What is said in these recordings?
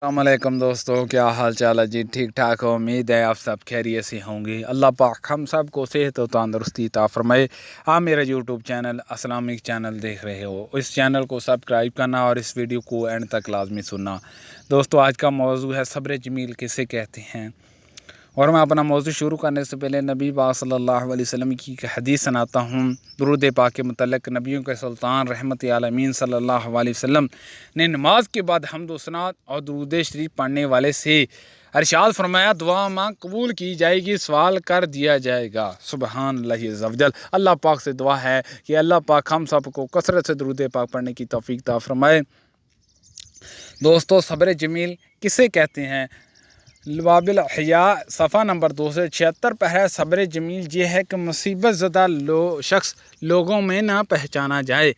अस्सलामुअलैकुम दोस्तों, क्या हाल चाल है जी। ठीक ठाक हो, उम्मीद है आप सब खैरियत से होंगे। अल्लाह पाक हम सब को सेहत और तंदुरुस्ती अता फरमाए। आप मेरा यूट्यूब चैनल इस्लामिक चैनल देख रहे हो, इस चैनल को सब्सक्राइब करना और इस वीडियो को एंड तक लाजमी सुनना। दोस्तों, आज का मौजू है सब्र जमील किसे कहते हैं। और मैं अपना मौजू शुरू करने से पहले नबी पाक सल्लल्लाहु अलैहि वसल्लम की एक हदीस सुनाता हूँ। दुरूद पाक के मुतल्लिक़ नबियों के सुल्तान रहमत आलमीन सल्लल्लाहु अलैहि वसल्लम ने नमाज के बाद हम्द व सना और दुरूद शरीफ पढ़ने वाले से इरशाद फरमाया, दुआ माँ कबूल की जाएगी, सवाल कर दिया जाएगा। सुबहान अल्लाह अज़्ज़ व जल। अल्लाह पाक से दुआ है कि अल्लाह पाक हम सब को कसरत से दुरूद पाक पढ़ने की तौफीक अता फरमाए। दोस्तों, सब्र जमील किसे कहते हैं। लवाबिल हया सफ़ा नंबर 276 पर है, सब्र जमील ये है कि मुसीबत ज़दा शख्स लोगों में ना पहचाना जाए।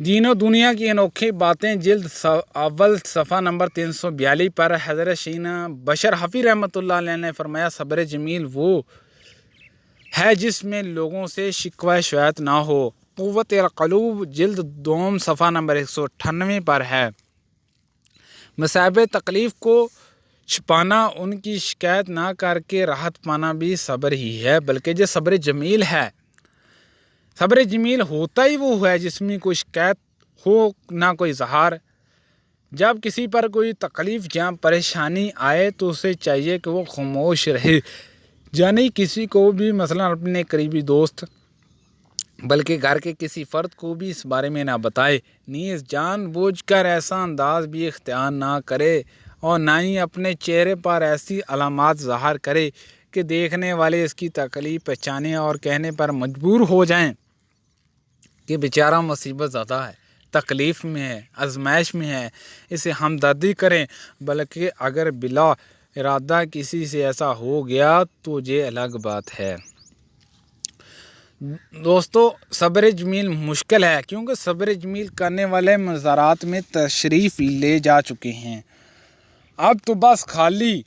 दीनों दुनिया की अनोखी बातें जिल्द अव्वल सफ़ा नंबर 342 पर हज़रत शीना बशर हफ़ी रहमतुल्लाह अलैह ने फरमाया, सब्र जमील वो है जिसमें लोगों से शिकवा शिकायत ना हो। क़ुव्वत क़ुलूब जिल्द दोम सफ़ा नंबर 198 पर है, मसाइब तकलीफ़ को छुपाना, उनकी शिकायत ना करके राहत पाना भी सब्र ही है, बल्कि जो सब्र जमील है। सब्र जमील होता ही वो है जिसमें कोई शिकायत हो ना कोई इजहार। जब किसी पर कोई तकलीफ़ या परेशानी आए तो उसे चाहिए कि वो खामोश रहे, यानी किसी को भी मसलन अपने करीबी दोस्त बल्कि घर के किसी फ़र्द को भी इस बारे में ना बताए। नीज़ जानबूझकर ऐसा अंदाज भी इख्तियार ना करे और ना ही अपने चेहरे पर ऐसी अलामात ज़ाहिर करे कि देखने वाले इसकी तकलीफ़ पहचाने और कहने पर मजबूर हो जाएं कि बेचारा मुसीबत ज़्यादा है, तकलीफ़ में है, आजमाइश में है, इसे हमदर्दी करें। बल्कि अगर बिला इरादा किसी से ऐसा हो गया तो ये अलग बात है। दोस्तों, सब्र जमील मुश्किल है क्योंकि सब्र जमील करने वाले मज़ारात में तशरीफ़ ले जा चुके हैं। अब तो बस खाली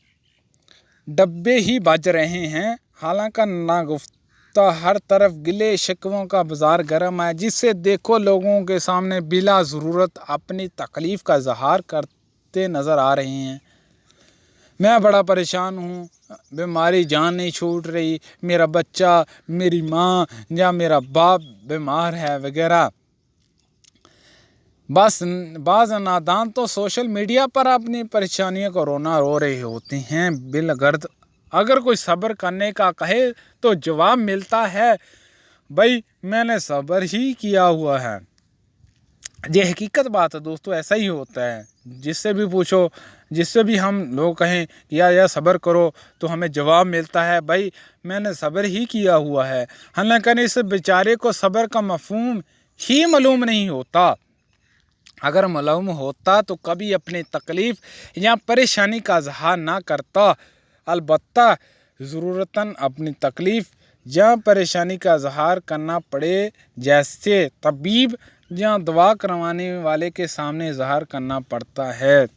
डब्बे ही बज रहे हैं। हालांकि नागुफ्ता हर तरफ गिले शिकवों का बाजार गर्म है, जिससे देखो लोगों के सामने बिला ज़रूरत अपनी तकलीफ़ का इजहार करते नज़र आ रहे हैं। मैं बड़ा परेशान हूँ, बीमारी जान नहीं छूट रही, मेरा बच्चा, मेरी माँ या मेरा बाप बीमार है वगैरह। बस बाज़ नादान तो सोशल मीडिया पर अपनी परेशानियों को रोना रो रहे होते हैं बिलगर्द। अगर कोई सब्र करने का कहे तो जवाब मिलता है, भाई मैंने सब्र ही किया हुआ है। ये हकीकत बात है दोस्तों, ऐसा ही होता है। जिससे भी पूछो, जिससे भी हम लोग कहें कि यार सब्र करो, तो हमें जवाब मिलता है, भाई मैंने सब्र ही किया हुआ है। हालांकि इस बेचारे को सब्र का मफहूम ही मालूम नहीं होता। अगर मालूम होता तो कभी अपनी तकलीफ़ या परेशानी का इजहार ना करता। अलबत्ता ज़रूरतन अपनी तकलीफ़ या परेशानी का इजहार करना पड़े, जैसे तबीब या दवा करवाने वाले के सामने इजहार करना पड़ता है।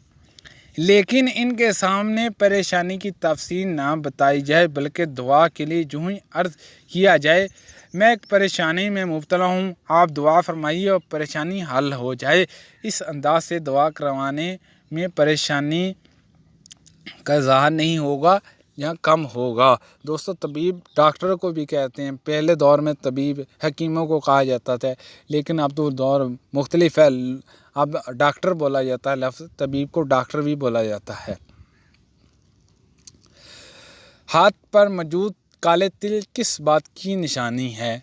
लेकिन इनके सामने परेशानी की तफसील ना बताई जाए, बल्कि दुआ के लिए जो ही अर्ज़ किया जाए, मैं एक परेशानी में मुब्तला हूँ, आप दुआ फरमाइए और परेशानी हल हो जाए। इस अंदाज से दुआ करवाने में परेशानी का इज़हार नहीं होगा या कम होगा। दोस्तों, तबीब डॉक्टर को भी कहते हैं। पहले दौर में तबीब हकीमों को कहा जाता था, लेकिन अब तो दौर मुख्तलिफ है, अब डॉक्टर बोला जाता है। लफ्ज़ तबीब को डॉक्टर भी बोला जाता है। हाथ पर मौजूद काले तिल किस बात की निशानी है।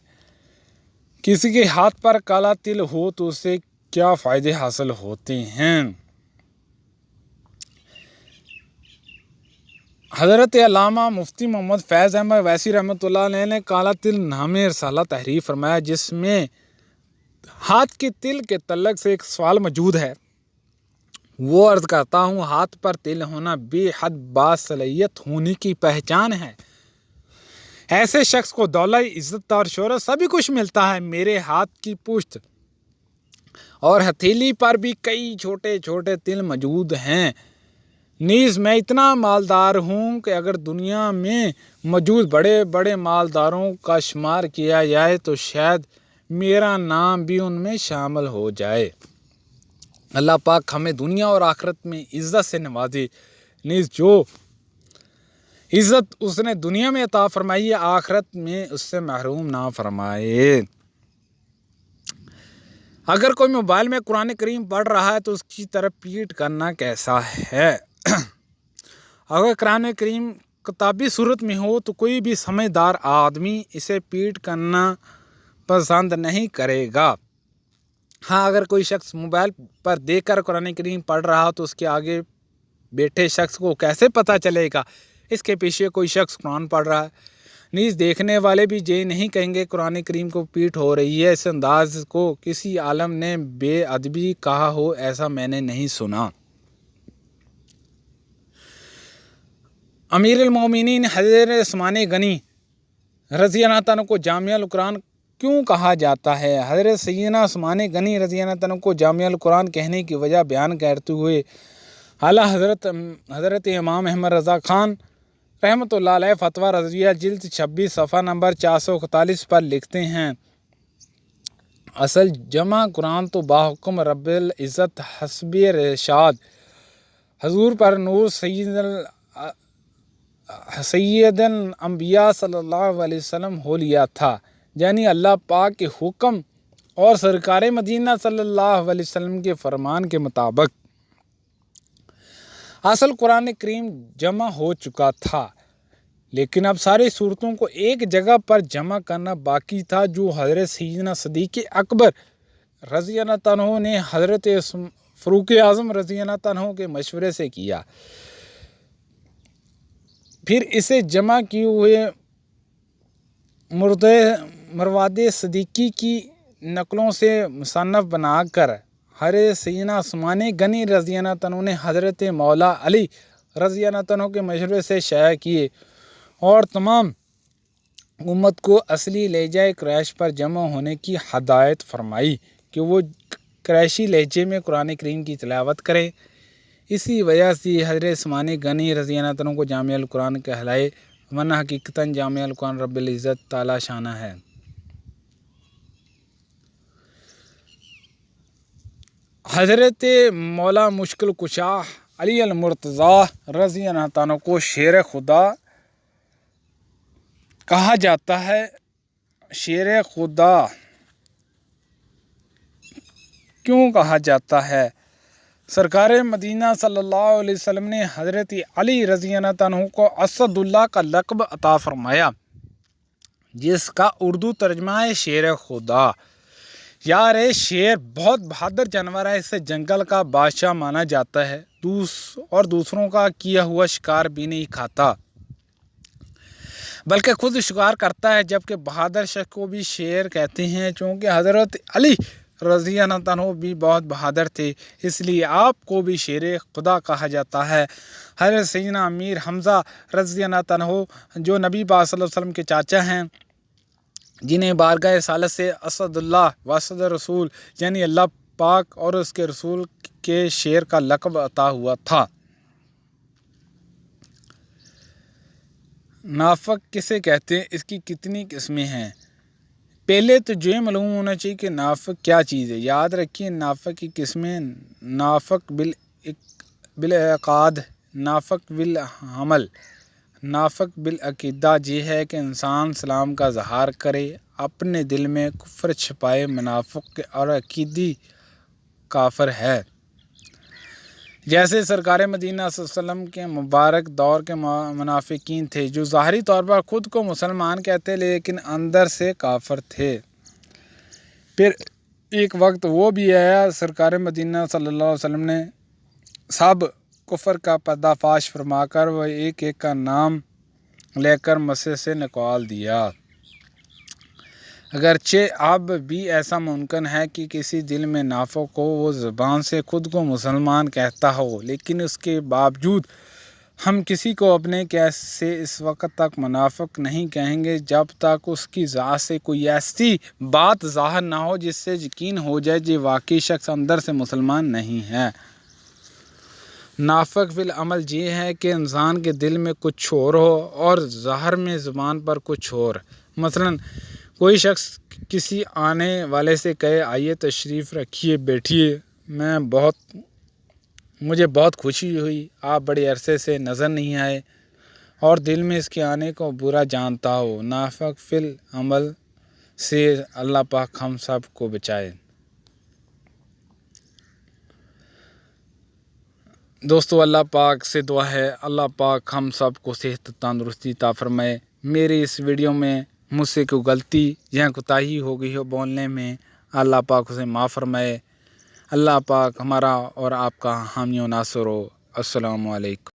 किसी के हाथ पर काला तिल हो तो उससे क्या फ़ायदे हासिल होते हैं। हज़रत अल्लामा मुफ्ती मोहम्मद फैज़ अहमद वैसी रहमतुल्लाह अलैह ने काला तिल नामे रसाला तहरीर फरमाया, जिसमें हाथ के तिल के तल्लक से एक सवाल मौजूद है। वो अर्ज़ करता हूँ, हाथ पर तिल होना बेहद बासलाहियत होने की पहचान है। ऐसे शख्स को दौलत, इज़्ज़त और शोहरत सभी कुछ मिलता है। मेरे हाथ की पुश्त और हथेली पर भी कई छोटे छोटे तिल मौजूद हैं। नीज़ मैं इतना मालदार हूँ कि अगर दुनिया में मौजूद बड़े बड़े मालदारों का शुमार किया जाए तो शायद मेरा नाम भी उनमें शामिल हो जाए। अल्लाह पाक हमें दुनिया और आखिरत में इज़्ज़त से नवाजे। नीज़ जो इज़्ज़त उसने दुनिया में अता फरमाई है, आखिरत में उससे महरूम ना फरमाए। अगर कोई मोबाइल में कुरान करीम पढ़ रहा है तो उसकी तरफ पीठ करना कैसा है? अगर कुरान करीम किताबी सूरत में हो तो कोई भी समझदार आदमी इसे पीठ करना पसंद नहीं करेगा। हाँ, अगर कोई शख्स मोबाइल पर देखकर कुरान करीम पढ़ रहा हो तो उसके आगे बैठे शख्स को कैसे पता चलेगा इसके पीछे कोई शख्स कुरान पढ़ रहा है? नीज़ देखने वाले भी ये नहीं कहेंगे कुरान करीम को पीठ हो रही है। इस अंदाज को किसी आलम ने बेअदबी कहा हो ऐसा मैंने नहीं सुना। अमीरुल मोमिनीन हज़रत उस्मान गनी रज़ी अल्लाह तआला को जामिउल कुरान क्यों कहा जाता है? हज़रत सैयदना उस्मान गनी रज़ी अल्लाह तआला को जामिउल कुरान कहने की वजह बयान करते हुए आला हज़रत इमाम अहमद रज़ा खान रहमतुल्लाह अलैह फतवा रज़िया जिल्द 26 सफ़ा नंबर 441 पर लिखते हैं, असल जमा कुरान तो बाहुकुम रब्बिल इज़्ज़त हस्बी रशाद हजूर पर नूर सैयदन अंबिया सल्लल्लाहु अलैहि वसल्लम हो लिया था, यानी अल्लाह पाक के हुक्म और सरकार मदीना सल्लल्लाहु अलैहि वसल्लम के फरमान के मुताबिक असल कुरान करीम जमा हो चुका था, लेकिन अब सारी सूरतों को एक जगह पर जमा करना बाकी था, जो हज़रत सैयदना सिद्दीक़ अकबर रज़ी अल्लाह तआला ने हज़रत फ़ारूक़ आज़म रज़ी अल्लाह तआला के मशवरे से किया। फिर इसे जमा किए हुए मरवाद सिद्दीकी की नकलों से मुसन्नफ़ बनाकर हज़रत सैयदना उस्मान गनी रज़ी अल्लाह तआला ने हज़रत मौला अली रज़ी अल्लाह तआला के मशवरे से शाया किए और तमाम उम्मत को असली लहजा क़ुरैश पर जमा होने की हदायत फरमाई कि वो क़ुरैशी लहजे में कुरान करीम की तिलावत करें। इसी वजह से हज़रत उस्मान गनी रज़ी अल्लाह तआला को जामिउल कुरान कहलाए, वरना हकीकतन जामिउल कुरान रब्बिल इज़्ज़त ताला शाना है। हज़रत मौला मुश्किल कुशा अली अल मुर्तज़ा रज़ी अल्लाह तआला को शेर खुदा कहा जाता है। शेर खुदा क्यों कहा जाता है? सरकार मदीना सल्लल्लाहु अलैहि वसल्लम ने हज़रत अली रज़ी अल्लाह तआला को असदुल्लाह का लक़ब अता फरमाया, जिसका उर्दू तर्जमा है शेर खुदा। यार ये शेर बहुत बहादुर जानवर है, इसे जंगल का बादशाह माना जाता है और दूसरों का किया हुआ शिकार भी नहीं खाता, बल्कि खुद शिकार करता है। जबकि बहादुर शख्स को भी शेर कहते हैं, चूँकि हज़रत अली रज़ी अल्लाह तआला भी बहुत बहादुर थे, इसलिए आपको भी शेर खुदा कहा जाता है। हज़रत सैयदना अमीर हमज़ा रज़ी अल्लाह तआला जो नबी पाक सल्लल्लाहु अलैहि वसल्लम के चाचा हैं, जिन्हें बारगाह रिसालत से असदुल्लाह वसद रसूल यानी अल्लाह पाक और उसके रसूल के शेर का लक़ब अता हुआ था। नाफक किसे कहते हैं? इसकी कितनी किस्में हैं? पहले तो ये मालूम होना चाहिए कि नाफक क्या चीज़ है। याद रखिए, नाफक की किस्में नाफक बिल अक़ाद, नाफक बिल हमल, नाफक बिल अक़ीदा। ये है कि इंसान इस्लाम का इज़हार करे, अपने दिल में कुफ्र छिपाए, मुनाफिक और अक़ीदी काफिर है। जैसे सरकार मदीना सल्लल्लाहु अलैहि वसल्लम के मुबारक दौर के मुनाफिकीन थे, जो ज़ाहरी तौर पर ख़ुद को मुसलमान कहते लेकिन अंदर से काफिर थे। फिर एक वक्त वो भी आया, सरकार मदीना सल्लल्लाहु अलैहि वसल्लम ने सब कुफ्र का पर्दाफाश फरमाकर वह एक एक का नाम लेकर मस्जिद से निकाल दिया। अगरचे अब भी ऐसा मुमकिन है कि किसी दिल में नाफक हो, वो ज़बान से ख़ुद को मुसलमान कहता हो, लेकिन उसके बावजूद हम किसी को अपने कैसे इस वक्त तक मुनाफिक नहीं कहेंगे जब तक उसकी ज़ात से कोई ऐसी बात ज़ाहिर ना हो जिससे यकीन हो जाए कि वाकई शख्स अंदर से मुसलमान नहीं है। नाफिक फिल अमल ये है कि इंसान के दिल में कुछ और हो और ज़ाहिर में ज़ुबान पर कुछ और। मसलन कोई शख्स किसी आने वाले से कहे आइए तशरीफ़ रखिए बैठिए, مجھے بہت خوشی ہوئی، آپ بڑے عرصے سے نظر نہیں آئے اور دل میں اس کے آنے کو برا جانتا ہو۔ نافق فی العمل سے اللہ پاک ہم سب کو بچائے۔ دوستو، اللہ پاک سے دعا ہے اللہ پاک ہم سب کو صحت تندرستی عطا فرمائے۔ میری اس ویڈیو میں مجھ سے کوئی غلطی یا کوتاہی ہو گئی ہو بولنے میں، اللہ پاک اسے معاف فرمائے۔ اللہ پاک ہمارا اور آپ کا حامی و ناصر ہو۔ السلام علیکم۔